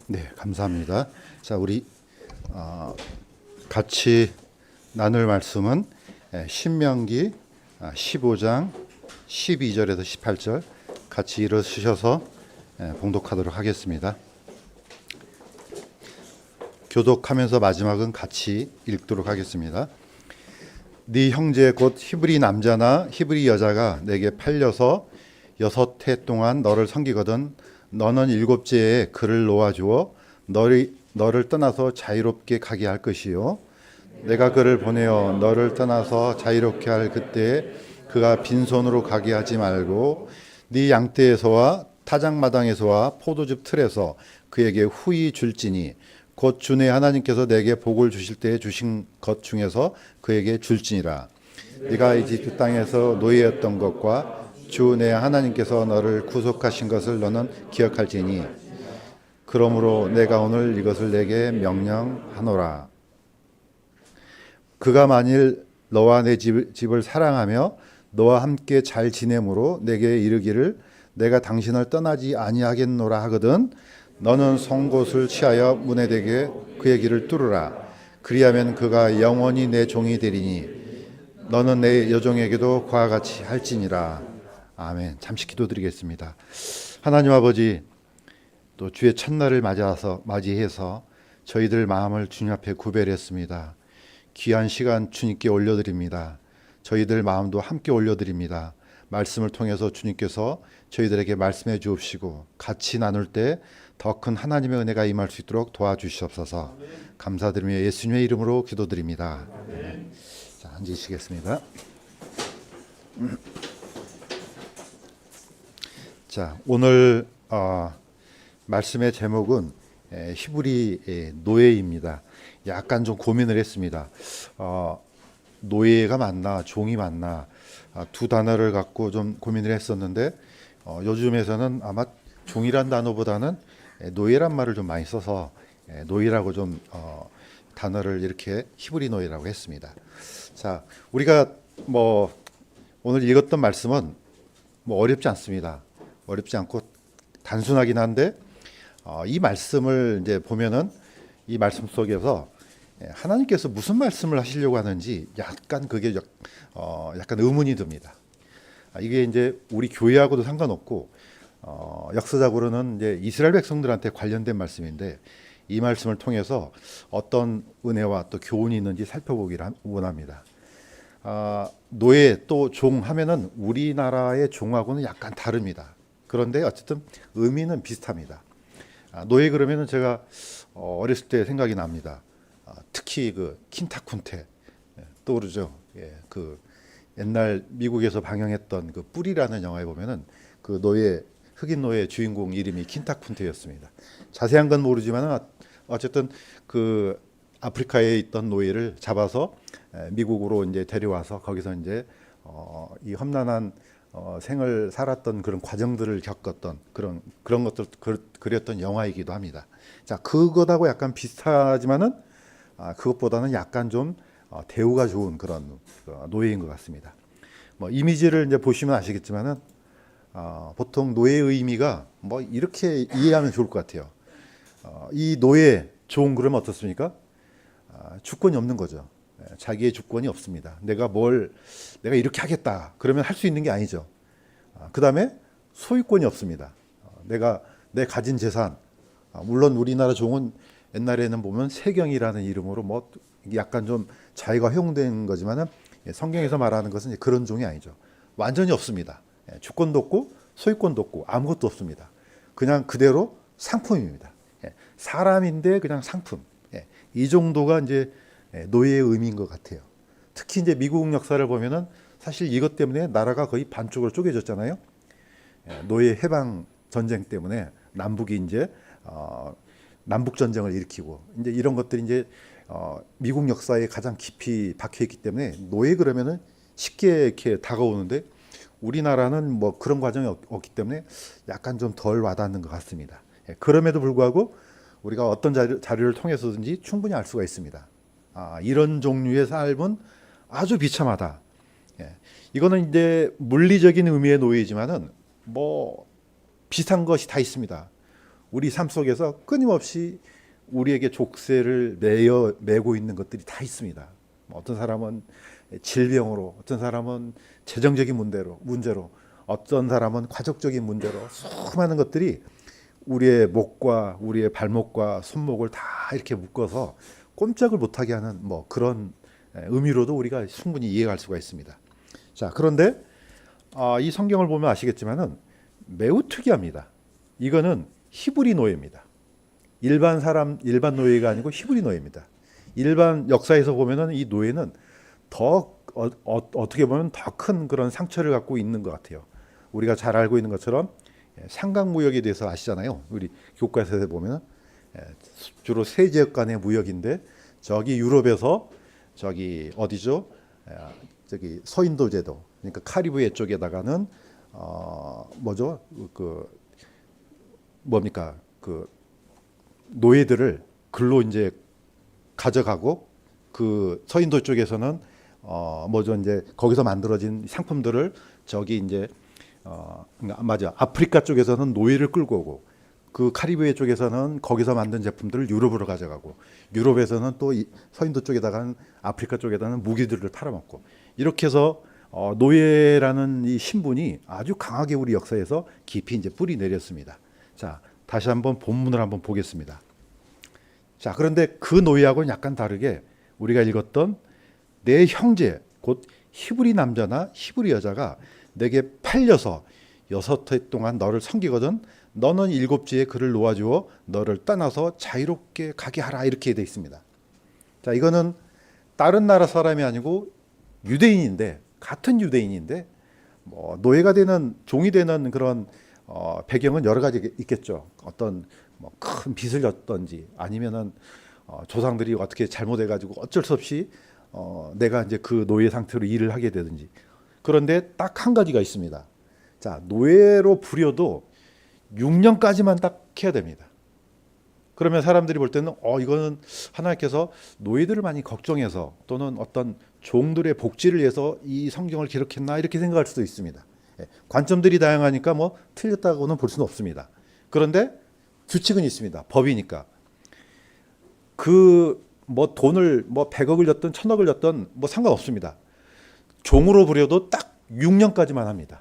네, 감사합니다. 자, 우리 같이 나눌 말씀은 신명기 15장 12절에서 18절 같이 일어서셔서 봉독하도록 하겠습니다. 교독하면서 마지막은 같이 읽도록 하겠습니다. 네 형제 곧 히브리 남자나 히브리 여자가 내게 팔려서 6해 동안 너를 섬기거든 너는 7째에 그를 놓아주어 너를 떠나서 자유롭게 가게 할 것이요 내가 그를 보내어 너를 떠나서 자유롭게 할 그때에 그가 빈손으로 가게 하지 말고 네 양떼에서와 타작마당에서와 포도즙 틀에서 그에게 후히 줄지니 곧 주 내 하나님께서 내게 복을 주실 때에 주신 것 중에서 그에게 줄지니라. 네가 이집트 땅에서 노예였던 것과 주 내 하나님께서 너를 구속하신 것을 너는 기억할지니 그러므로 내가 오늘 이것을 내게 명령하노라. 그가 만일 너와 내 집을 사랑하며 너와 함께 잘 지내므로 내게 이르기를 내가 당신을 떠나지 아니하겠노라 하거든 너는 송곳을 취하여 문에 대게 그의 길을 뚫으라. 그리하면 그가 영원히 내 종이 되리니 너는 내 여종에게도 그와 같이 할지니라. 아멘. 잠시 기도드리겠습니다. 하나님 아버지, 또 주의 첫날을 맞이해서 저희들 마음을 주님 앞에 구별했습니다. 귀한 시간 주님께 올려드립니다. 저희들 마음도 함께 올려드립니다. 말씀을 통해서 주님께서 저희들에게 말씀해 주옵시고 같이 나눌 때 더 큰 하나님의 은혜가 임할 수 있도록 도와주시옵소서. 감사드리며 예수님의 이름으로 기도드립니다. 자, 앉으시겠습니다. 자, 오늘 말씀의 제목은 히브리 노예입니다. 약간 좀 고민을 했습니다. 노예가 맞나 종이 맞나 두 단어를 갖고 좀 고민을 했었는데 요즘에서는 아마 종이란 단어보다는 노예란 말을 좀 많이 써서 노예라고 좀 단어를 이렇게 히브리 노예라고 했습니다. 자, 우리가 뭐 오늘 읽었던 말씀은 뭐 어렵지 않습니다. 어렵지 않고 단순하긴 한데 이 말씀을 이제 보면은 이 말씀 속에서 하나님께서 무슨 말씀을 하시려고 하는지 약간 그게 약간 의문이 듭니다. 이게 이제 우리 교회하고도 상관없고 역사적으로는 이제 이스라엘 백성들한테 관련된 말씀인데 이 말씀을 통해서 어떤 은혜와 또 교훈이 있는지 살펴보기를 원합니다. 노예 또 종 하면은 우리나라의 종하고는 약간 다릅니다. 그런데 어쨌든 의미는 비슷합니다. 노예 그러면은 제가 어렸을 때 생각이 납니다. 특히 그 킨타쿤테 떠오르죠. 예, 그 옛날 미국에서 방영했던 그 뿔이라는 영화에 보면은 그 노예 흑인 노예 주인공 이름이 킨타쿤테였습니다. 자세한 건 모르지만 어쨌든 그 아프리카에 있던 노예를 잡아서 미국으로 이제 데려와서 거기서 이제 이 험난한 생을 살았던 그런 과정들을 겪었던 그런 것들 그렸던 영화이기도 합니다. 자, 그것하고 약간 비슷하지만은 그것보다는 약간 좀 대우가 좋은 그런 노예인 것 같습니다. 뭐 이미지를 이제 보시면 아시겠지만은 보통 노예의 의미가 뭐 이렇게 이해하면 좋을 것 같아요. 이 노예 종 그러면 어떻습니까? 주권이 없는 거죠. 자기의 주권이 없습니다. 내가 이렇게 하겠다 그러면 할 수 있는 게 아니죠. 그 다음에 소유권이 없습니다. 내 가진 재산, 물론 우리나라 종은 옛날에는 보면 세경이라는 이름으로 뭐 약간 좀 자유가 허용된 거지만은 성경에서 말하는 것은 그런 종이 아니죠. 완전히 없습니다. 주권도 없고 소유권도 없고 아무것도 없습니다. 그냥 그대로 상품입니다. 사람인데 그냥 상품. 이 정도가 이제 노예의 의미인 것 같아요. 특히 이제 미국 역사를 보면은 사실 이것 때문에 나라가 거의 반쪽으로 쪼개졌잖아요. 노예 해방 전쟁 때문에 남북이 이제 남북 전쟁을 일으키고 이제 이런 것들이 이제 미국 역사에 가장 깊이 박혀 있기 때문에 노예 그러면은 쉽게 이렇게 다가오는데 우리나라는 뭐 그런 과정이 없기 때문에 약간 좀 덜 와닿는 것 같습니다. 그럼에도 불구하고 우리가 어떤 자료를 통해서든지 충분히 알 수가 있습니다. 이런 종류의 삶은 아주 비참하다. 이거는 이제 물리적인 의미의 노예지만은 뭐 비슷한 것이 다 있습니다. 우리 삶 속에서 끊임없이 우리에게 족쇄를 메고 있는 것들이 다 있습니다. 어떤 사람은 질병으로, 어떤 사람은 재정적인 문제로, 어떤 사람은 가족적인 문제로 수많은 것들이 우리의 목과 우리의 발목과 손목을 다 이렇게 묶어서 꼼짝을 못하게 하는 뭐 그런 의미로도 우리가 충분히 이해할 수가 있습니다. 자, 그런데 이 성경을 보면 아시겠지만은 매우 특이합니다. 이거는 히브리 노예입니다. 일반 노예가 아니고 히브리 노예입니다. 일반 역사에서 보면은 이 노예는 더 어떻게 보면 더 큰 그런 상처를 갖고 있는 것 같아요. 우리가 잘 알고 있는 것처럼 상강무역에 대해서 아시잖아요. 우리 교과서에 보면 주로 세 지역 간의 무역인데 저기 유럽에서 저기 어디죠? 저기 서인도 제도, 그러니까 카리브해 쪽에다가는 뭐죠? 그 뭡니까? 그 노예들을 글로 이제 가져가고 그 서인도 쪽에서는 뭐죠? 이제 거기서 만들어진 상품들을 저기 이제 맞아. 아프리카 쪽에서는 노예를 끌고 오고 그 카리브해 쪽에서는 거기서 만든 제품들을 유럽으로 가져가고 유럽에서는 또 서인도 쪽에다가는 아프리카 쪽에다가는 무기들을 팔아먹고 이렇게 해서 노예라는 이 신분이 아주 강하게 우리 역사에서 깊이 이제 뿌리 내렸습니다. 자, 다시 한번 본문을 한번 보겠습니다. 자, 그런데 그 노예하고는 약간 다르게 우리가 읽었던 내 형제 곧 히브리 남자나 히브리 여자가 내게 팔려서 6해 동안 너를 섬기거든 너는 7주에 그를 놓아주어 너를 떠나서 자유롭게 가게 하라 이렇게 되어 있습니다. 자, 이거는 다른 나라 사람이 아니고 유대인인데 같은 유대인인데 뭐 노예가 되는 종이 되는 그런 배경은 여러 가지 있겠죠. 어떤 뭐 큰 빚을 졌던지 아니면은 조상들이 어떻게 잘못해 가지고 어쩔 수 없이 내가 이제 그 노예 상태로 일을 하게 되든지. 그런데 딱 한 가지가 있습니다. 자, 노예로 부려도 6년까지만 딱 해야 됩니다. 그러면 사람들이 볼 때는 이거는 하나님께서 노예들을 많이 걱정해서 또는 어떤 종들의 복지를 위해서 이 성경을 기록했나 이렇게 생각할 수도 있습니다. 관점들이 다양하니까 뭐 틀렸다고는 볼 수는 없습니다. 그런데 규칙은 있습니다. 법이니까. 그 뭐 돈을 뭐 100억을 줬든 1000억을 줬든 뭐 상관없습니다. 종으로 부려도 딱 6년까지만 합니다.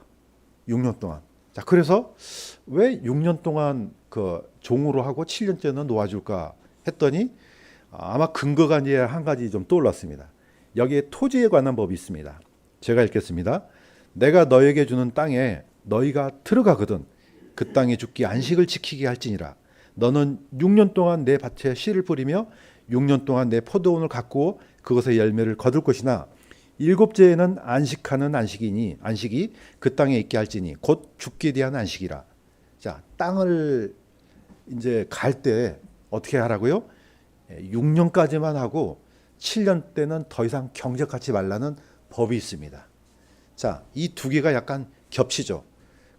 6년 동안. 자, 그래서 왜 6년 동안 그 종으로 하고 7년째는 놓아줄까 했더니 아마 근거가 이제 한 가지 좀 떠올랐습니다. 여기에 토지에 관한 법이 있습니다. 제가 읽겠습니다. 내가 너에게 주는 땅에 너희가 들어가거든 그 땅에 죽기 안식을 지키게 할지니라. 너는 6년 동안 내 밭에 씨를 뿌리며 6년 동안 내 포도원을 가꾸어 그것의 열매를 거둘 것이나 7째에는 안식하는 안식이 그 땅에 있게 할지니 곧 죽게 대한 안식이라. 자, 땅을 이제 갈 때 어떻게 하라고요? 6년까지만 하고 7년 때는 더 이상 경작하지 말라는 법이 있습니다. 자, 이 두 개가 약간 겹치죠.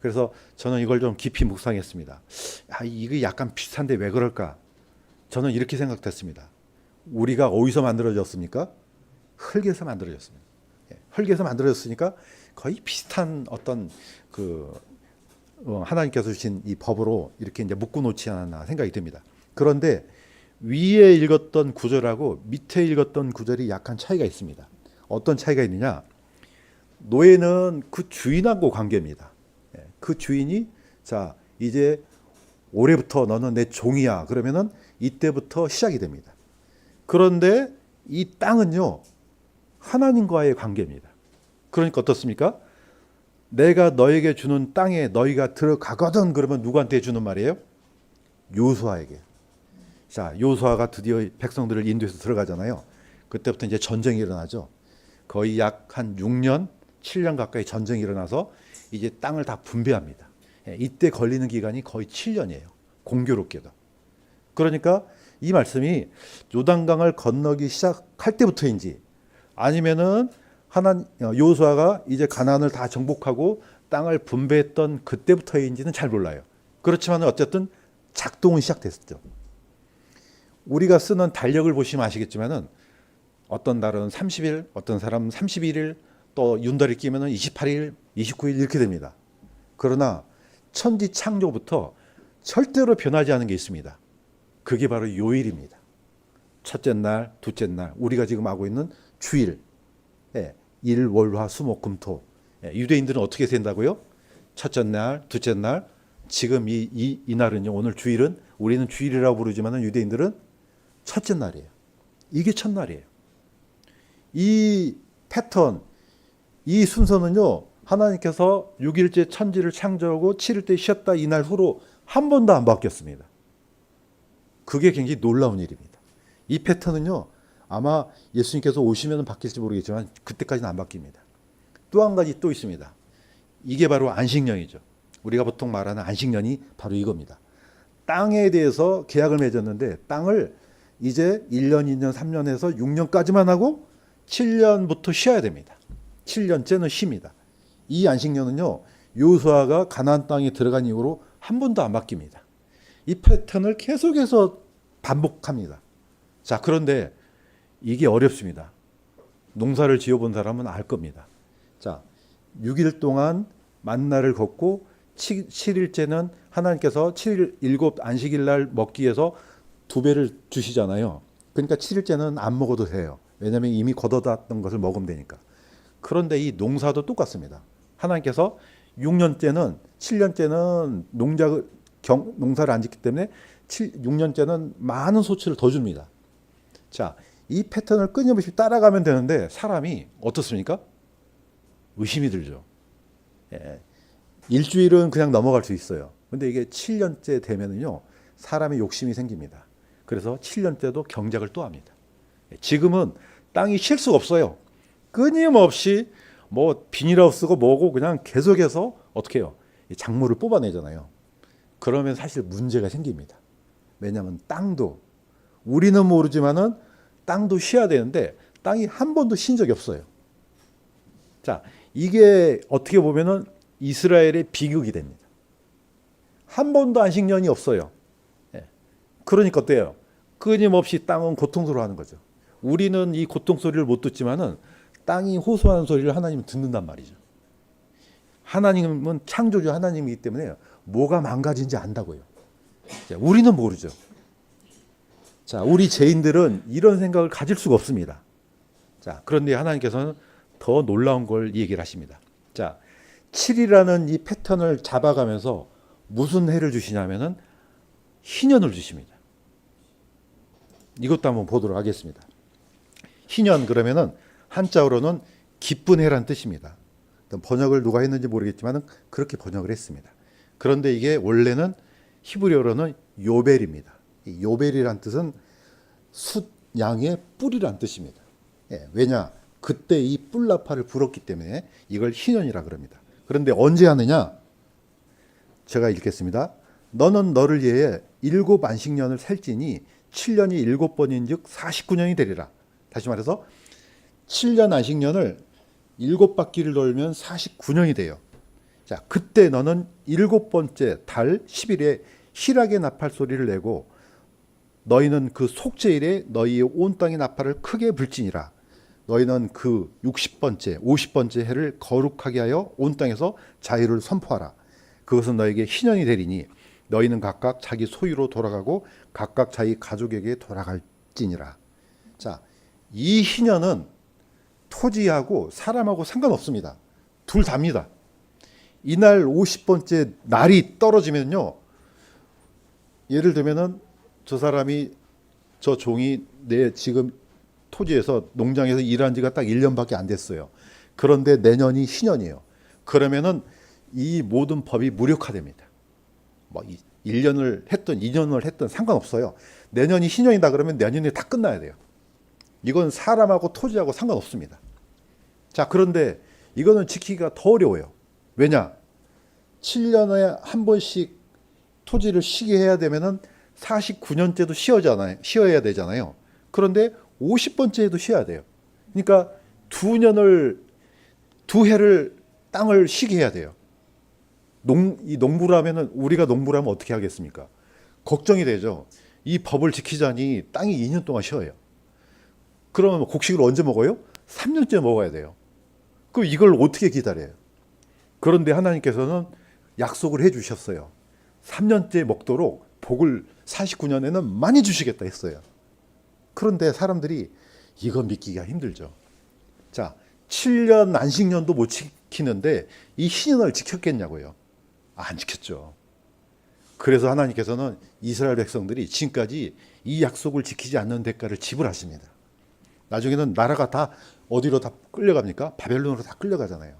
그래서 저는 이걸 좀 깊이 묵상했습니다. 이게 약간 비슷한데 왜 그럴까? 저는 이렇게 생각했습니다. 우리가 어디서 만들어졌습니까? 흙에서 만들어졌습니다. 흙에서 만들어졌으니까 거의 비슷한 어떤 하나님께서 주신 이 법으로 이렇게 이제 묶어 놓지 않았나 생각이 듭니다. 그런데 위에 읽었던 구절하고 밑에 읽었던 구절이 약간 차이가 있습니다. 어떤 차이가 있느냐? 노예는 그 주인하고 관계입니다. 그 주인이 자, 이제 올해부터 너는 내 종이야. 그러면은 이때부터 시작이 됩니다. 그런데 이 땅은요, 하나님과의 관계입니다. 그러니까 어떻습니까? 내가 너에게 주는 땅에 너희가 들어가거든 그러면 누구한테 주는 말이에요? 요수아에게. 자, 요수아가 드디어 백성들을 인도해서 들어가잖아요. 그때부터 이제 전쟁이 일어나죠. 거의 약 한 6년, 7년 가까이 전쟁이 일어나서 이제 땅을 다 분배합니다. 이때 걸리는 기간이 거의 7년이에요. 공교롭게도. 그러니까 이 말씀이 요단강을 건너기 시작할 때부터인지 아니면은 여호수아가 이제 가나안을 다 정복하고 땅을 분배했던 그때부터인지는 잘 몰라요. 그렇지만 어쨌든 작동은 시작됐었죠. 우리가 쓰는 달력을 보시면 아시겠지만은 어떤 날은 30일, 어떤 사람은 31일, 또 윤달이 끼면은 28일, 29일 이렇게 됩니다. 그러나 천지 창조부터 절대로 변하지 않은 게 있습니다. 그게 바로 요일입니다. 첫째 날, 둘째 날, 우리가 지금 하고 있는 주일, 예, 일, 월, 화, 수, 목, 금, 토. 예, 유대인들은 어떻게 센다고요? 첫째 날, 둘째 날, 지금 이 날은요, 오늘 주일은 우리는 주일이라고 부르지만 유대인들은 첫째 날이에요. 이게 첫날이에요. 이 패턴, 이 순서는요, 하나님께서 6일째 천지를 창조하고 7일째 쉬었다 이 날 후로 한 번도 안 바뀌었습니다. 그게 굉장히 놀라운 일입니다. 이 패턴은요, 아마 예수님께서 오시면 바뀔지 모르겠지만 그때까지는 안 바뀝니다. 또 한 가지 또 있습니다. 이게 바로 안식년이죠. 우리가 보통 말하는 안식년이 바로 이겁니다. 땅에 대해서 계약을 맺었는데 땅을 이제 1년, 2년, 3년에서 6년까지만 하고 7년부터 쉬어야 됩니다. 7년째는 쉽니다. 이 안식년은요, 여호수아가 가나안 땅에 들어간 이후로 한 번도 안 바뀝니다. 이 패턴을 계속해서 반복합니다. 자, 그런데 이게 어렵습니다. 농사를 지어본 사람은 알 겁니다. 자, 6일 동안 만나를 걷고 7일째는 하나님께서 7일, 7 안식일 날 먹기 위해서 2배를 주시잖아요. 그러니까 7일째는 안 먹어도 돼요. 왜냐하면 이미 걷어놨던 것을 먹으면 되니까. 그런데 이 농사도 똑같습니다. 하나님께서 6년째는 7년째는 농사를 안 짓기 때문에 6년째는 많은 소치를 더 줍니다. 자, 이 패턴을 끊임없이 따라가면 되는데 사람이 어떻습니까? 의심이 들죠. 예. 일주일은 그냥 넘어갈 수 있어요. 근데 이게 7년째 되면은요, 사람의 욕심이 생깁니다. 그래서 7년째도 경작을 또 합니다. 지금은 땅이 쉴 수가 없어요. 끊임없이 뭐 비닐하우스고 뭐고 그냥 계속해서 어떻게 해요? 작물을 뽑아내잖아요. 그러면 사실 문제가 생깁니다. 왜냐하면 땅도 우리는 모르지만은 땅도 쉬어야 되는데 땅이 한 번도 쉰 적이 없어요. 자, 이게 어떻게 보면은 이스라엘의 비극이 됩니다. 한 번도 안식년이 없어요. 예. 그러니까 어때요? 끊임없이 땅은 고통스러워하는 거죠. 우리는 이 고통 소리를 못 듣지만은 땅이 호소하는 소리를 하나님은 듣는단 말이죠. 하나님은 창조주 하나님이기 때문에 뭐가 망가진지 안다고요. 자, 우리는 모르죠. 자, 우리 죄인들은 이런 생각을 가질 수가 없습니다. 자, 그런데 하나님께서는 더 놀라운 걸 얘기를 하십니다. 자, 7이라는 이 패턴을 잡아가면서 무슨 해를 주시냐면은 희년을 주십니다. 이것도 한번 보도록 하겠습니다. 희년 그러면은 한자어로는 기쁜 해란 뜻입니다. 번역을 누가 했는지 모르겠지만 그렇게 번역을 했습니다. 그런데 이게 원래는 히브리어로는 요벨입니다. 이 요벨이란 뜻은 숫 양의 뿔이란 뜻입니다. 예, 왜냐? 그때 이 뿔나팔을 불었기 때문에 이걸 희년이라 그럽니다. 그런데 언제 하느냐? 제가 읽겠습니다. 너는 너를 위해 7 안식년을 셀지니 7년이 7번인즉 49년이 되리라. 다시 말해서 7년 안식년을 7바퀴를 돌면 49년이 돼요. 자, 그때 너는 7번째 달 10일에 희락의 나팔 소리를 내고 너희는 그 속죄일에 너희의 온 땅의 나팔을 크게 불지니라. 너희는 그 60번째, 50번째 해를 거룩하게 하여 온 땅에서 자유를 선포하라. 그것은 너에게 희년이 되리니 너희는 각각 자기 소유로 돌아가고 각각 자기 가족에게 돌아갈지니라. 자, 이 희년은 토지하고 사람하고 상관없습니다. 둘 다입니다. 이날 50번째 날이 떨어지면요, 예를 들면은 저 사람이 저 종이 내 지금 토지에서 농장에서 일한 지가 딱 1년밖에 안 됐어요. 그런데 내년이 신년이에요. 그러면은 이 모든 법이 무력화됩니다. 뭐 1년을 했든 2년을 했든 상관없어요. 내년이 신년이다 그러면 내년에 다 끝나야 돼요. 이건 사람하고 토지하고 상관없습니다. 자, 그런데 이거는 지키기가 더 어려워요. 왜냐? 7년에 한 번씩 토지를 쉬게 해야 되면은 49년째도 쉬어야 되잖아요. 그런데 50번째에도 쉬어야 돼요. 그러니까 2해를 땅을 쉬게 해야 돼요. 이 농부라면은 우리가 농부라면 어떻게 하겠습니까? 걱정이 되죠. 이 법을 지키자니 땅이 2년 동안 쉬어요. 그러면 곡식을 언제 먹어요? 3년째 먹어야 돼요. 그럼 이걸 어떻게 기다려요? 그런데 하나님께서는 약속을 해 주셨어요. 3년째 먹도록 복을 49년에는 많이 주시겠다 했어요. 그런데 사람들이 이거 믿기가 힘들죠. 자, 7년 안식년도 못 지키는데 이 희년을 지켰겠냐고요. 안 지켰죠. 그래서 하나님께서는 이스라엘 백성들이 지금까지 이 약속을 지키지 않는 대가를 지불하십니다. 나중에는 나라가 다 어디로 다 끌려갑니까? 바벨론으로 다 끌려가잖아요.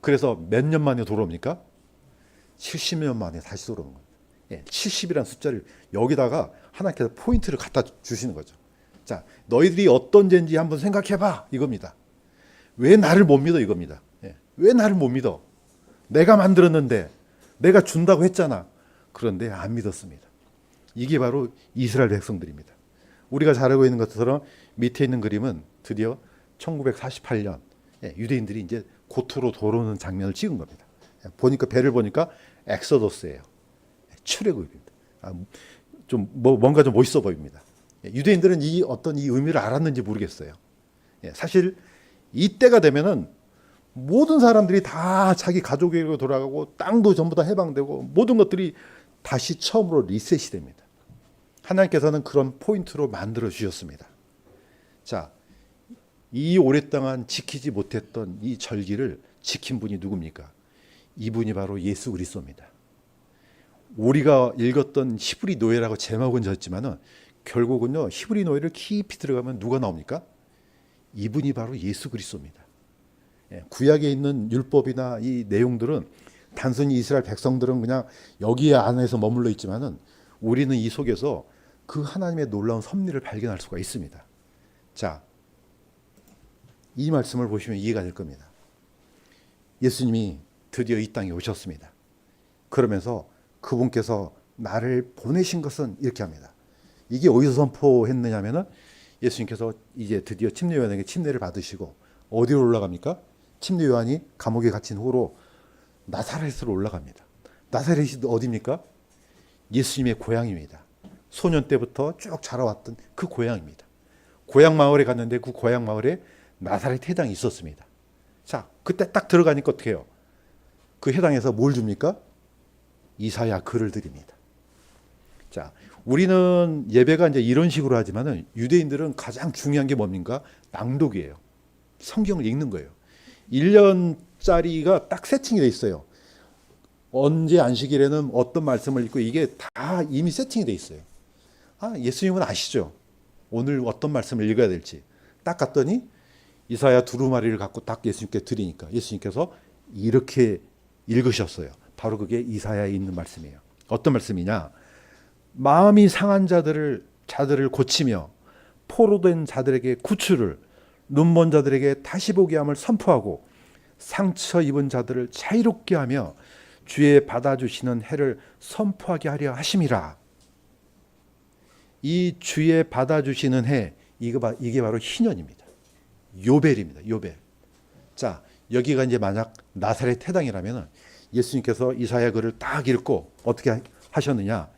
그래서 몇 년 만에 돌아옵니까? 70년 만에 다시 돌아오는 거예요. 70이라는 숫자를 여기다가 하나님께서 포인트를 갖다 주시는 거죠. 자, 너희들이 어떤 죄인지 한번 생각해봐 이겁니다. 왜 나를 못 믿어 이겁니다. 왜 나를 못 믿어? 내가 만들었는데, 내가 준다고 했잖아. 그런데 안 믿었습니다. 이게 바로 이스라엘 백성들입니다. 우리가 잘 알고 있는 것처럼 밑에 있는 그림은 드디어 1948년 유대인들이 이제 고토로 돌아오는 장면을 찍은 겁니다. 보니까 배를 보니까 엑소더스예요. 출애굽입니다. 좀 뭔가 좀 멋있어 보입니다. 유대인들은 이 어떤 이 의미를 알았는지 모르겠어요. 사실 이때가 되면은 모든 사람들이 다 자기 가족에게로 돌아가고 땅도 전부 다 해방되고 모든 것들이 다시 처음으로 리셋이 됩니다. 하나님께서는 그런 포인트로 만들어 주셨습니다. 자, 이 오랫동안 지키지 못했던 이 절기를 지킨 분이 누굽니까? 이분이 바로 예수 그리스도입니다. 우리가 읽었던 히브리 노예라고 제목은 졌지만은 결국은요 히브리 노예를 깊이 들어가면 누가 나옵니까? 이분이 바로 예수 그리스도입니다. 구약에 있는 율법이나 이 내용들은 단순히 이스라엘 백성들은 그냥 여기 안에서 머물러 있지만은 우리는 이 속에서 그 하나님의 놀라운 섭리를 발견할 수가 있습니다. 자, 이 말씀을 보시면 이해가 될 겁니다. 예수님이 드디어 이 땅에 오셨습니다. 그러면서 그분께서 나를 보내신 것은 이렇게 합니다. 이게 어디서 선포했느냐면은 예수님께서 이제 드디어 침례 요한에게 침례를 받으시고 어디로 올라갑니까? 침례 요한이 감옥에 갇힌 후로 나사렛으로 올라갑니다. 나사렛이 어디입니까? 예수님의 고향입니다. 소년 때부터 쭉 자라왔던 그 고향입니다. 고향 마을에 갔는데 그 고향 마을에 나사렛 회당이 있었습니다. 자, 그때 딱 들어가니까 어떻게 해요? 그 회당에서 뭘 줍니까? 이사야 글을 드립니다. 자, 우리는 예배가 이제 이런 식으로 하지만은 유대인들은 가장 중요한 게 뭡니까? 낭독이에요. 성경을 읽는 거예요. 1년짜리가 딱 세팅이 돼 있어요. 언제 안식일에는 어떤 말씀을 읽고 이게 다 이미 세팅이 돼 있어요. 예수님은 아시죠? 오늘 어떤 말씀을 읽어야 될지. 딱 갔더니 이사야 두루마리를 갖고 딱 예수님께 드리니까 예수님께서 이렇게 읽으셨어요. 바로 그게 이사야에 있는 말씀이에요. 어떤 말씀이냐? 마음이 상한 자들을 고치며 포로된 자들에게 구출을, 눈먼 자들에게 다시 보게 함을 선포하고 상처 입은 자들을 자유롭게 하며 주의 받아주시는 해를 선포하게 하려 하심이라. 이 주의 받아주시는 해, 이게 바로 희년입니다. 요벨입니다. 요벨. 자, 여기가 이제 만약 나사렛 회당이라면 예수님께서 이사야 글을 딱 읽고 어떻게 하셨느냐?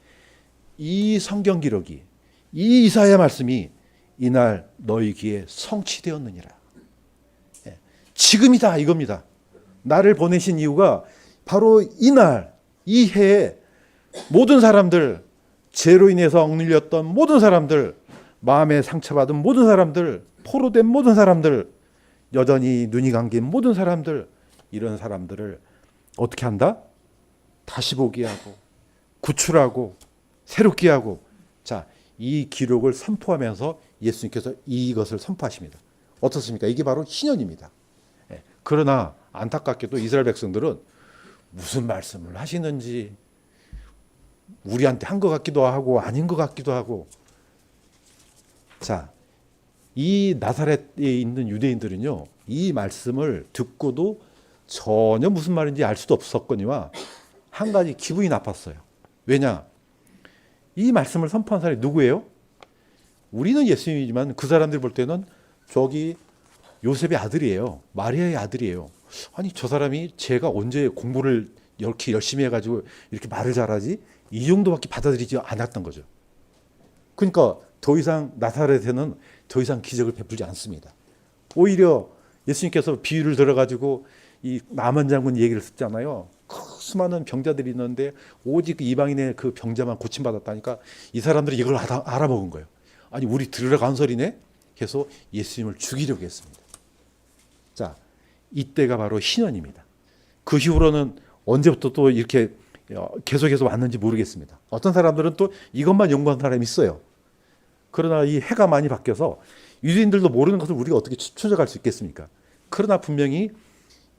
이 성경 기록이, 이 이사야 말씀이 이날 너희 귀에 성취되었느니라. 지금이다 이겁니다. 나를 보내신 이유가 바로 이날, 이 해에 모든 사람들, 죄로 인해서 억눌렸던 모든 사람들, 마음에 상처받은 모든 사람들, 포로된 모든 사람들, 여전히 눈이 감긴 모든 사람들, 이런 사람들을 어떻게 한다? 다시 보게 하고 구출하고 새롭게 하고. 자, 이 기록을 선포하면서 예수님께서 이것을 선포하십니다. 어떻습니까? 이게 바로 희년입니다. 그러나 안타깝게도 이스라엘 백성들은 무슨 말씀을 하시는지 우리한테 한 것 같기도 하고 아닌 것 같기도 하고. 자, 이 나사렛에 있는 유대인들은요, 이 말씀을 듣고도 전혀 무슨 말인지 알 수도 없었거니와 한 가지 기분이 나빴어요. 왜냐? 이 말씀을 선포한 사람이 누구예요? 우리는 예수님이지만 그 사람들 볼 때는 저기 요셉의 아들이에요. 마리아의 아들이에요. 아니, 저 사람이 제가 언제 공부를 이렇게 열심히 해가지고 이렇게 말을 잘하지? 이 정도밖에 받아들이지 않았던 거죠. 그러니까 더 이상 나사렛에는 더 이상 기적을 베풀지 않습니다. 오히려 예수님께서 비유를 들어가지고 이 나만 장군 얘기를 썼잖아요. 수많은 병자들이 있는데 오직 이방인의 그 병자만 고침받았다니까 이 사람들이 이걸 알아먹은 거예요. 아니 우리 들으라고 소리네? 해서 예수님을 죽이려고 했습니다. 자, 이때가 바로 신년입니다. 그 이후로는 언제부터 또 이렇게 계속해서 왔는지 모르겠습니다. 어떤 사람들은 또 이것만 연구한 사람이 있어요. 그러나 이 해가 많이 바뀌어서 유대인들도 모르는 것을 우리가 어떻게 추적할 수 있겠습니까? 그러나 분명히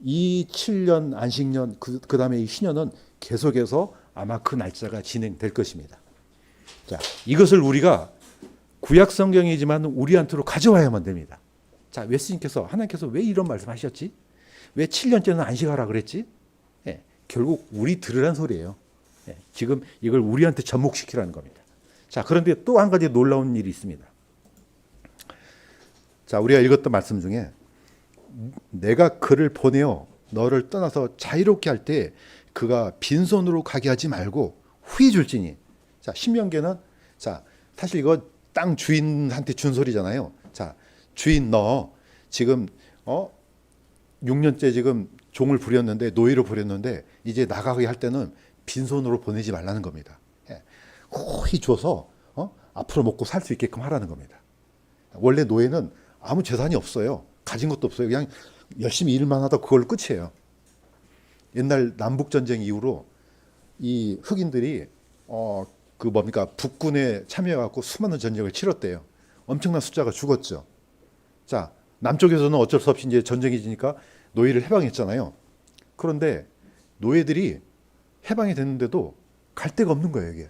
이 7년 안식년 그 다음에 이 신년은 계속해서 아마 그 날짜가 진행될 것입니다. 자, 이것을 우리가 구약 성경이지만 우리한테로 가져와야만 됩니다. 자, 웨스님께서 하나님께서 왜 이런 말씀하셨지? 왜 7년째는 안식하라 그랬지? 예, 결국 우리 들으란 소리예요. 예, 지금 이걸 우리한테 접목시키라는 겁니다. 자, 그런데 또 한 가지 놀라운 일이 있습니다. 자, 우리가 읽었던 말씀 중에 내가 그를 보내어 너를 떠나서 자유롭게 할 때 그가 빈손으로 가게 하지 말고 후히 줄지니. 자, 신명기는 자, 사실 이거 땅 주인한테 준 소리잖아요. 자, 주인 너 지금 6년째 지금 종을 부렸는데 노예로 부렸는데 이제 나가게 할 때는 빈손으로 보내지 말라는 겁니다. 예. 후히 줘서 앞으로 먹고 살 수 있게끔 하라는 겁니다. 원래 노예는 아무 재산이 없어요. 가진 것도 없어요. 그냥 열심히 일만 하다 그걸로 끝이에요. 옛날 남북 전쟁 이후로 이 흑인들이 그 뭡니까 북군에 참여해갖고 수많은 전쟁을 치렀대요. 엄청난 숫자가 죽었죠. 자, 남쪽에서는 어쩔 수 없이 이제 전쟁이 지니까 노예를 해방했잖아요. 그런데 노예들이 해방이 됐는데도 갈 데가 없는 거예요, 이게.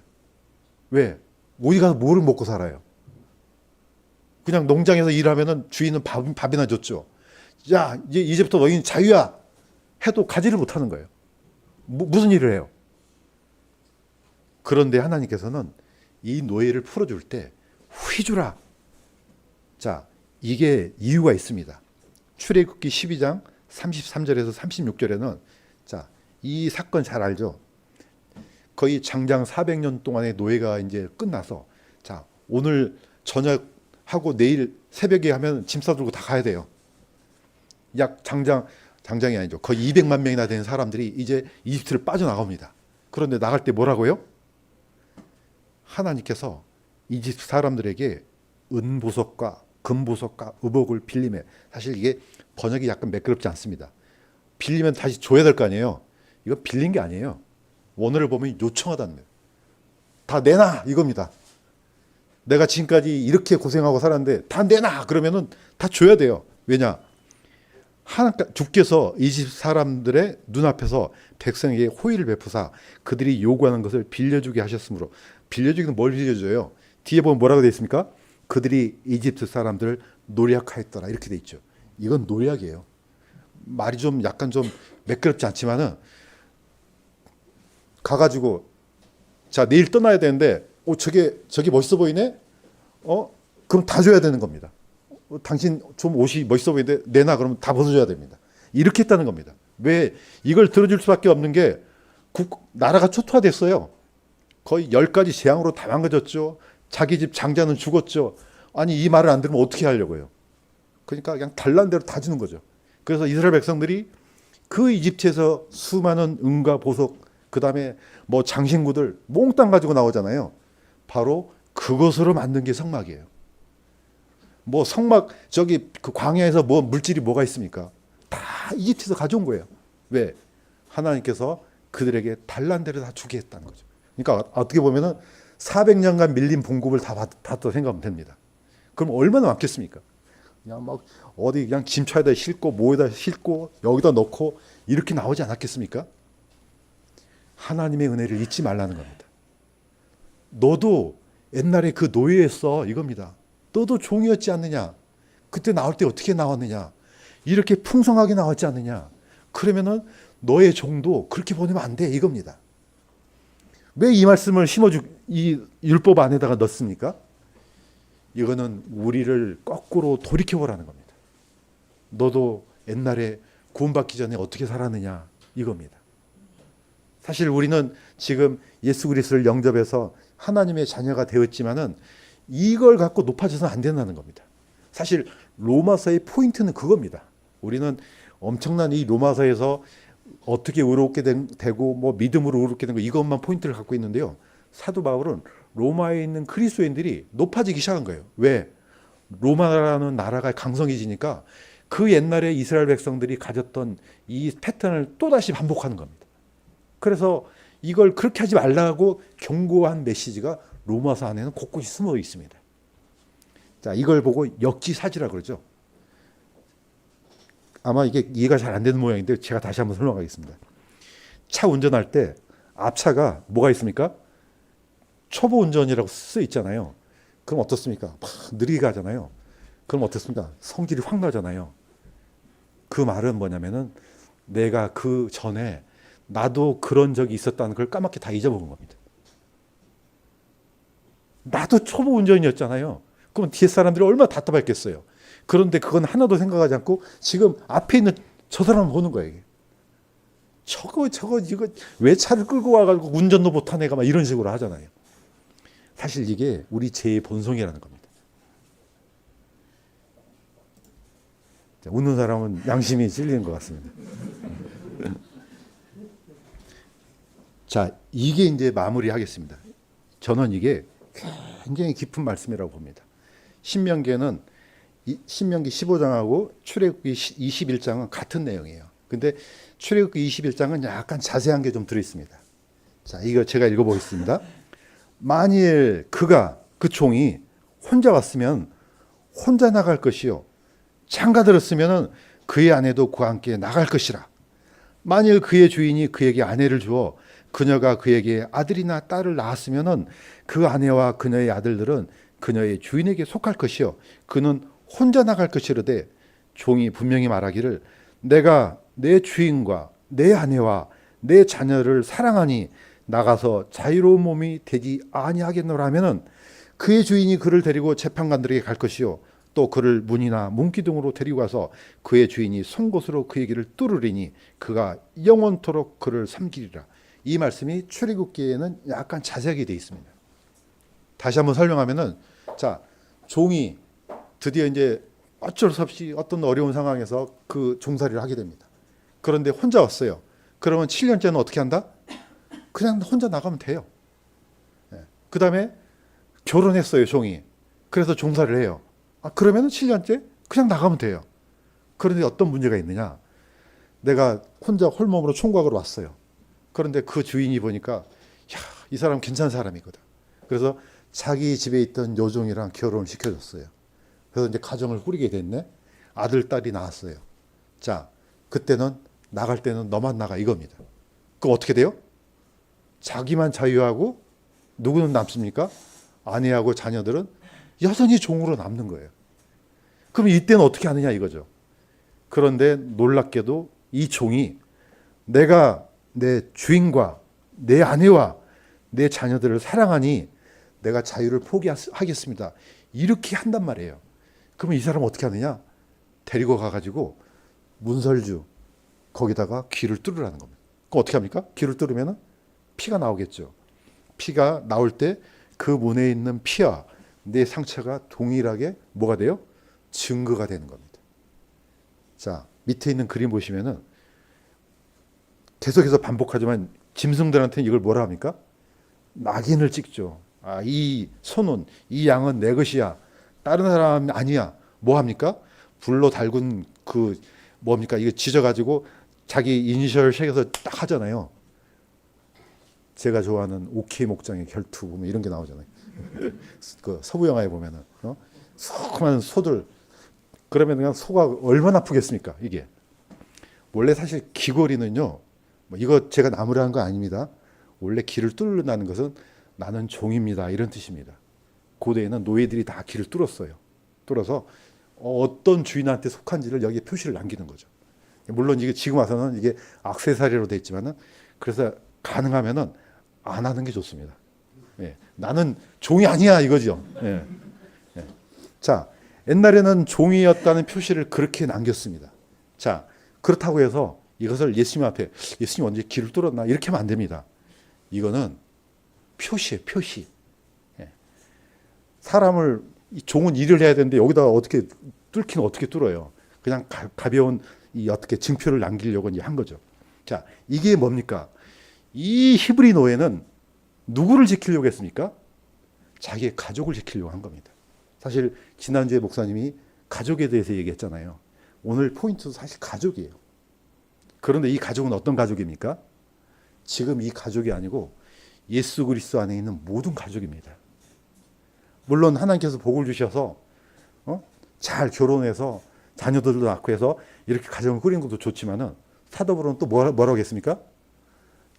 왜? 어디 가서 뭐를 먹고 살아요? 그냥 농장에서 일하면은 주인은 밥이나 줬죠. 야, 이제부터 너희는 자유야. 해도 가지를 못하는 거예요. 무슨 일을 해요? 그런데 하나님께서는 이 노예를 풀어줄 때 후히 주라. 자, 이게 이유가 있습니다. 출애굽기 12장 33절에서 36절에는 자, 이 사건 잘 알죠? 거의 장장 400년 동안의 노예가 이제 끝나서 자, 오늘 저녁하고 내일 새벽에 하면 짐 싸들고 다 가야 돼요. 약 장장이 아니죠. 거의 200만 명이나 되는 사람들이 이제 이집트를 빠져나갑니다. 그런데 나갈 때 뭐라고요? 하나님께서 이집트 사람들에게 은보석과 금보석과 의복을 빌리매. 사실 이게 번역이 약간 매끄럽지 않습니다. 빌리면 다시 줘야 될 거 아니에요. 이거 빌린 게 아니에요. 원어를 보면 요청하다는 거예요. 다 내놔 이겁니다. 내가 지금까지 이렇게 고생하고 살았는데 다 내놔 그러면은 다 줘야 돼요. 왜냐? 주께서 이집트 사람들의 눈앞에서 백성에게 호의를 베푸사 그들이 요구하는 것을 빌려주게 하셨으므로. 빌려주기는 뭘 빌려줘요? 뒤에 보면 뭐라고 되어 있습니까? 그들이 이집트 사람들을 노략하였더라 이렇게 돼 있죠. 이건 노략이에요. 말이 좀 약간 좀 매끄럽지 않지만은 가가지고 자 내일 떠나야 되는데 저게 멋있어 보이네? 그럼 다 줘야 되는 겁니다. 당신 좀 옷이 멋있어 보이는데 내놔 그러면 다 벗어줘야 됩니다. 이렇게 했다는 겁니다. 왜? 이걸 들어줄 수밖에 없는 게 나라가 초토화됐어요. 거의 10가지 재앙으로 다 망가졌죠. 자기 집 장자는 죽었죠. 아니 이 말을 안 들으면 어떻게 하려고요? 그러니까 그냥 달란 대로 다 주는 거죠. 그래서 이스라엘 백성들이 그 이집트에서 수많은 은과 보석 그 다음에 뭐 장신구들 몽땅 가지고 나오잖아요. 바로 그것으로 만든 게 성막이에요. 뭐 성막 저기 그 광야에서 뭐 물질이 뭐가 있습니까? 다 이집트에서 가져온 거예요. 왜? 하나님께서 그들에게 달란대로 다 주게 했다는 거죠. 그러니까 어떻게 보면은 400년간 밀린 봉급을 다 받았다고 생각하면 됩니다. 그럼 얼마나 많겠습니까? 그냥 막 어디 그냥 짐차에다 싣고 뭐에다 싣고 여기다 넣고 이렇게 나오지 않았겠습니까? 하나님의 은혜를 잊지 말라는 겁니다. 너도 옛날에 그 노예였어 이겁니다. 너도 종이었지 않느냐? 그때 나올 때 어떻게 나왔느냐? 이렇게 풍성하게 나왔지 않느냐? 그러면은 너의 종도 그렇게 보내면 안 돼 이겁니다. 왜 이 말씀을 이 율법 안에다가 넣습니까? 이거는 우리를 거꾸로 돌이켜보라는 겁니다. 너도 옛날에 구원받기 전에 어떻게 살았느냐 이겁니다. 사실 우리는 지금 예수 그리스도를 영접해서 하나님의 자녀가 되었지만은 이걸 갖고 높아져서는 안 된다는 겁니다. 사실 로마서의 포인트는 그겁니다. 우리는 엄청난 이 로마서에서 어떻게 의롭게 되고 뭐 믿음으로 의롭게 된 거 이것만 포인트를 갖고 있는데요. 사도 바울은 로마에 있는 그리스도인들이 높아지기 시작한 거예요. 왜? 로마라는 나라가 강성해지니까 그 옛날에 이스라엘 백성들이 가졌던 이 패턴을 또다시 반복하는 겁니다. 그래서 이걸 그렇게 하지 말라고 경고한 메시지가 로마서 안에는 곳곳이 숨어 있습니다. 자, 이걸 보고 역지사지라 그러죠. 아마 이게 이해가 잘 안 되는 모양인데 제가 다시 한번 설명하겠습니다. 차 운전할 때 앞차가 뭐가 있습니까? 초보 운전이라고 써 있잖아요. 그럼 어떻습니까? 막 느리게 가잖아요. 그럼 어떻습니까? 성질이 확 나잖아요. 그 말은 뭐냐면은 내가 그 전에 나도 그런 적이 있었다는 걸 까맣게 다 잊어먹은 겁니다. 나도 초보 운전이었잖아요. 그럼 뒤에 사람들이 얼마나 답답했겠어요. 그런데 그건 하나도 생각하지 않고 지금 앞에 있는 저 사람을 보는 거예요. 이게. 저거 이거 왜 차를 끌고 와가지고 운전도 못한 애가 막 이런 식으로 하잖아요. 사실 이게 우리 죄의 본성이라는 겁니다. 자, 웃는 사람은 양심이 찔리는 것 같습니다. 자, 이게 이제 마무리하겠습니다. 저는 이게 굉장히 깊은 말씀이라고 봅니다. 신명기에는 신명기 15장하고 출애굽기 21장은 같은 내용이에요. 근데 출애굽기 21장은 약간 자세한 게 좀 들어 있습니다. 자, 이거 제가 읽어보겠습니다. 만일 그 종이 혼자 왔으면 혼자 나갈 것이요. 장가 들었으면 그의 아내도 그와 함께 나갈 것이라. 만일 그의 주인이 그에게 아내를 주어 그녀가 그에게 아들이나 딸을 낳았으면 그 아내와 그녀의 아들들은 그녀의 주인에게 속할 것이요. 그는 혼자 나갈 것이로되 종이 분명히 말하기를 내가 내 주인과 내 아내와 내 자녀를 사랑하니 나가서 자유로운 몸이 되지 아니하겠노라 하면은 그의 주인이 그를 데리고 재판관들에게 갈 것이요. 또 그를 문이나 문기둥으로 데리고 가서 그의 주인이 송곳으로 그의 길을 뚫으리니 그가 영원토록 그를 삼키리라. 이 말씀이 출애굽기에는 약간 자세하게 되어 있습니다. 다시 한번 설명하면은 자, 종이 드디어 이제 어쩔 수 없이 어떤 어려운 상황에서 그 종살이를 하게 됩니다. 그런데 혼자 왔어요. 그러면 7년째는 어떻게 한다? 그냥 혼자 나가면 돼요. 그 다음에 결혼했어요, 종이. 그래서 종살이를 해요. 그러면 7년째 그냥 나가면 돼요. 그런데 어떤 문제가 있느냐? 내가 혼자 홀몸으로 총각으로 왔어요. 그런데 그 주인이 보니까 이 사람 괜찮은 사람이거든. 그래서 자기 집에 있던 여종이랑 결혼을 시켜줬어요. 그래서 이제 가정을 꾸리게 됐네. 아들, 딸이 낳았어요. 자, 그때는 나갈 때는 너만 나가 이겁니다. 그럼 어떻게 돼요? 자기만 자유하고 누구는 남습니까? 아내하고 자녀들은 여전히 종으로 남는 거예요. 그럼 이때는 어떻게 하느냐 이거죠. 그런데 놀랍게도 이 종이 내가 내 주인과 내 아내와 내 자녀들을 사랑하니 내가 자유를 포기하겠습니다. 이렇게 한단 말이에요. 그러면 이 사람은 어떻게 하느냐? 데리고 가가지고 문설주 거기다가 귀를 뚫으라는 겁니다. 그럼 어떻게 합니까? 귀를 뚫으면 피가 나오겠죠. 피가 나올 때 그 문에 있는 피와 내 상처가 동일하게 뭐가 돼요? 증거가 되는 겁니다. 자, 밑에 있는 그림 보시면은 계속해서 반복하지만 짐승들한테는 이걸 뭐라 합니까? 낙인을 찍죠. 이 소는, 이 양은 내 것이야. 다른 사람 아니야. 뭐 합니까? 불로 달군 그 뭡니까? 이거 지져가지고 자기 이니셜 새겨서 딱 하잖아요. 제가 좋아하는 오케이 목장의 결투 보면 이런 게 나오잖아요. 그 서부 영화에 보면은 소그만 소들 그러면 그냥 소가 얼마나 아프겠습니까? 이게 원래 사실 귀걸이는요. 뭐 이거 제가 나무라는 거 아닙니다. 원래 귀를 뚫는다는 것은 나는 종입니다 이런 뜻입니다. 고대에는 노예들이 다 귀를 뚫었어요. 뚫어서 어떤 주인한테 속한지를 여기에 표시를 남기는 거죠. 물론 이게 지금 와서는 이게 액세서리로 돼 있지만은 그래서 가능하면은 안 하는 게 좋습니다. 예, 나는 종이 아니야 이거죠. 예, 예. 자, 옛날에는 종이었다는 표시를 그렇게 남겼습니다. 자, 그렇다고 해서 이것을 예수님 앞에 예수님 언제 귀를 뚫었나 이렇게 하면 안 됩니다. 이거는 표시예요, 표시. 예. 사람을 종은 일을 해야 되는데 여기다가 어떻게 뚫기는 어떻게 뚫어요? 그냥 가벼운 이 어떻게 증표를 남기려고 한 거죠. 자, 이게 뭡니까? 이 히브리 노예는 누구를 지키려고 했습니까? 자기의 가족을 지키려고 한 겁니다. 사실 지난주에 목사님이 가족에 대해서 얘기했잖아요. 오늘 포인트도 사실 가족이에요. 그런데 이 가족은 어떤 가족입니까? 지금 이 가족이 아니고 예수 그리스도 안에 있는 모든 가족입니다. 물론 하나님께서 복을 주셔서 잘 결혼해서 자녀들도 낳고 해서 이렇게 가정을 꾸리는 것도 좋지만은 사도 바울은 또 뭐라고 했습니까?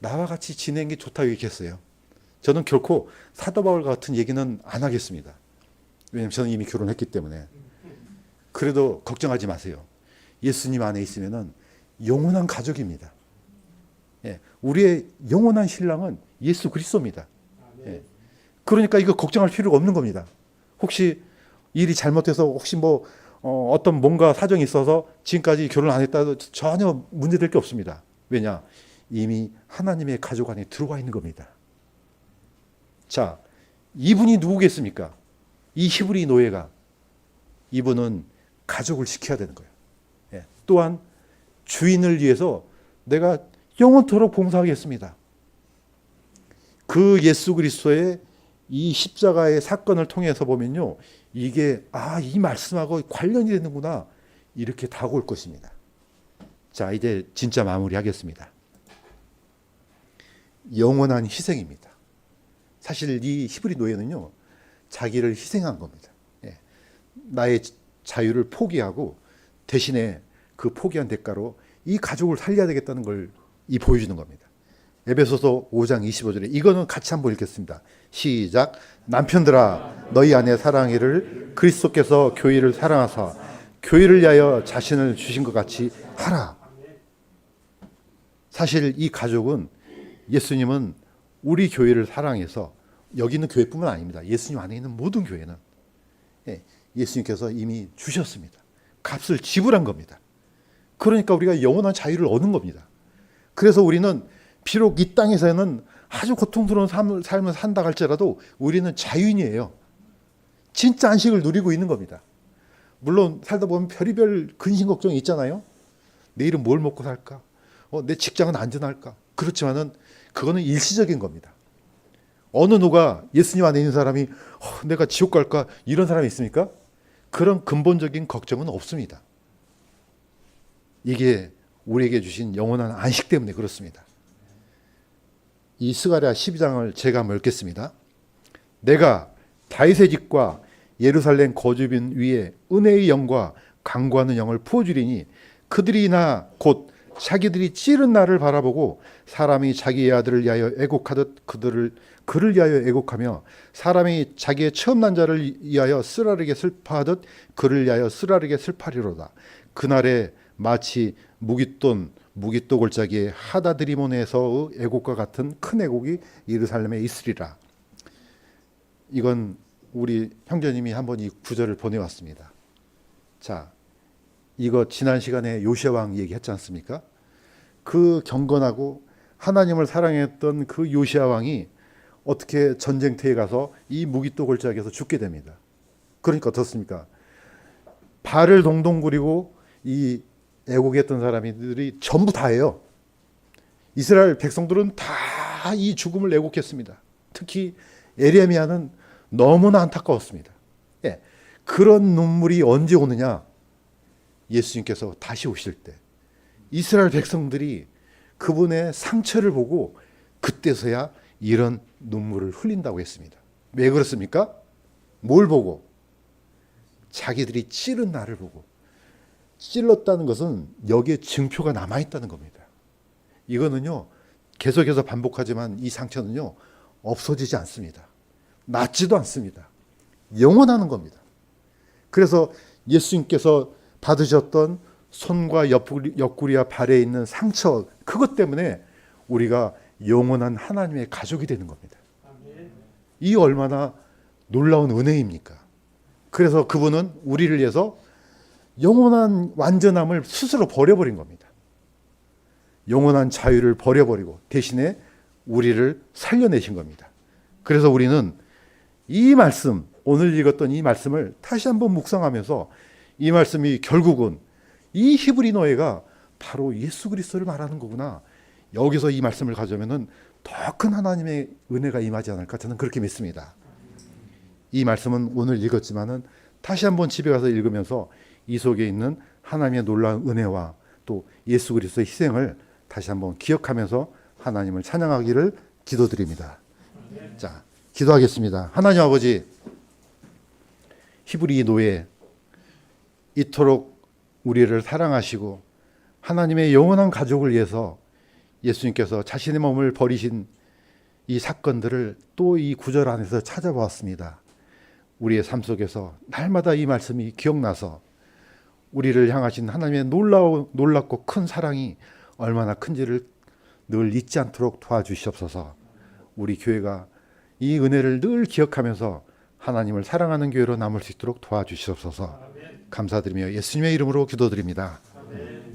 나와 같이 지내는 게 좋다고 얘기했어요. 저는 결코 사도 바울 같은 얘기는 안 하겠습니다. 왜냐하면 저는 이미 결혼했기 때문에. 그래도 걱정하지 마세요. 예수님 안에 있으면은 영원한 가족입니다. 예, 우리의 영원한 신랑은 예수 그리스도입니다. 예, 그러니까 이거 걱정할 필요가 없는 겁니다. 혹시 일이 잘못해서 혹시 어떤 뭔가 사정이 있어서 지금까지 결혼 안 했다도 전혀 문제될 게 없습니다. 왜냐? 이미 하나님의 가족 안에 들어와 있는 겁니다. 자, 이분이 누구겠습니까? 이 히브리 노예가. 이분은 가족을 지켜야 되는 거예요. 예, 또한 주인을 위해서 내가 영원토록 봉사하겠습니다. 그 예수 그리스도의 이 십자가의 사건을 통해서 보면요, 이게 이 말씀하고 관련이 되는구나 이렇게 다가올 것입니다. 자, 이제 진짜 마무리하겠습니다. 영원한 희생입니다. 사실 이 히브리 노예는요, 자기를 희생한 겁니다. 예, 나의 자유를 포기하고 대신에 그 포기한 대가로 이 가족을 살려야 되겠다는 걸 보여주는 겁니다. 에베소서 5장 25절에 이거는 같이 한번 읽겠습니다. 시작. 남편들아 너희 아내 사랑하기를 그리스도께서 교회를 사랑하사 교회를 위하여 자신을 주신 것 같이 하라. 사실 이 가족은 예수님은 우리 교회를 사랑해서 여기 있는 교회뿐만 아닙니다. 예수님 안에 있는 모든 교회는 예수님께서 이미 주셨습니다. 값을 지불한 겁니다. 그러니까 우리가 영원한 자유를 얻는 겁니다. 그래서 우리는 비록 이 땅에서는 아주 고통스러운 삶을 산다 할지라도 우리는 자유인이에요. 진짜 안식을 누리고 있는 겁니다. 물론 살다 보면 별의별 근심 걱정이 있잖아요. 내일은 뭘 먹고 살까? 내 직장은 안전할까? 그렇지만은 그거는 일시적인 겁니다. 어느 누가 예수님 안에 있는 사람이 내가 지옥 갈까? 이런 사람이 있습니까? 그런 근본적인 걱정은 없습니다. 이게 우리에게 주신 영원한 안식 때문에 그렇습니다. 이 스가랴 12장을 제가 한번 읽겠습니다. 내가 다윗의 집과 예루살렘 거주민 위에 은혜의 영과 강구하는 영을 부어주리니 그들이 곧 자기들이 찌른 나를 바라보고 사람이 자기의 아들을 위하여 애곡하듯 그를 위하여 애곡하며 사람이 자기의 처음 난 자를 위하여 쓰라리게 슬퍼하듯 그를 위하여 쓰라리게 슬퍼하리로다. 그날에 마치 무깃돈 골짜기에 하다드리몬에서의 애곡과 같은 큰 애곡이 예루살렘에 있으리라. 이건 우리 형제님이 한번 이 구절을 보내왔습니다. 자, 이거 지난 시간에 요시아 왕 얘기했지 않습니까? 그 경건하고 하나님을 사랑했던 그 요시아 왕이 어떻게 전쟁터에 가서 이 무깃도 골짜기에서 죽게 됩니다. 그러니까 어떻습니까? 발을 동동 구리고 이 애곡했던 사람들이 전부 다예요. 이스라엘 백성들은 다 이 죽음을 애곡했습니다. 특히 에레미야는 너무나 안타까웠습니다. 예, 그런 눈물이 언제 오느냐? 예수님께서 다시 오실 때 이스라엘 백성들이 그분의 상처를 보고 그때서야 이런 눈물을 흘린다고 했습니다. 왜 그렇습니까? 뭘 보고? 자기들이 찌른 나를 보고. 찔렀다는 것은 여기에 증표가 남아있다는 겁니다. 이거는요, 계속해서 반복하지만 이 상처는요, 없어지지 않습니다. 낫지도 않습니다. 영원하는 겁니다. 그래서 예수님께서 받으셨던 손과 옆구리와 발에 있는 상처, 그것 때문에 우리가 영원한 하나님의 가족이 되는 겁니다. 이 얼마나 놀라운 은혜입니까? 그래서 그분은 우리를 위해서 영원한 완전함을 스스로 버려버린 겁니다. 영원한 자유를 버려버리고 대신에 우리를 살려내신 겁니다. 그래서 우리는 이 말씀, 오늘 읽었던 이 말씀을 다시 한번 묵상하면서 이 말씀이 결국은 이 히브리 노예가 바로 예수 그리스도를 말하는 거구나. 여기서 이 말씀을 가져오면은 더 큰 하나님의 은혜가 임하지 않을까 저는 그렇게 믿습니다. 이 말씀은 오늘 읽었지만은 다시 한번 집에 가서 읽으면서 이 속에 있는 하나님의 놀라운 은혜와 또 예수 그리스도의 희생을 다시 한번 기억하면서 하나님을 찬양하기를 기도드립니다. 자, 기도하겠습니다. 하나님 아버지, 히브리 노예 이토록 우리를 사랑하시고 하나님의 영원한 가족을 위해서 예수님께서 자신의 몸을 버리신 이 사건들을 또 이 구절 안에서 찾아보았습니다. 우리의 삶 속에서 날마다 이 말씀이 기억나서 우리를 향하신 하나님의 놀랍고 큰 사랑이 얼마나 큰지를 늘 잊지 않도록 도와주시옵소서. 우리 교회가 이 은혜를 늘 기억하면서 하나님을 사랑하는 교회로 남을 수 있도록 도와주시옵소서. 감사드리며 예수님의 이름으로 기도드립니다.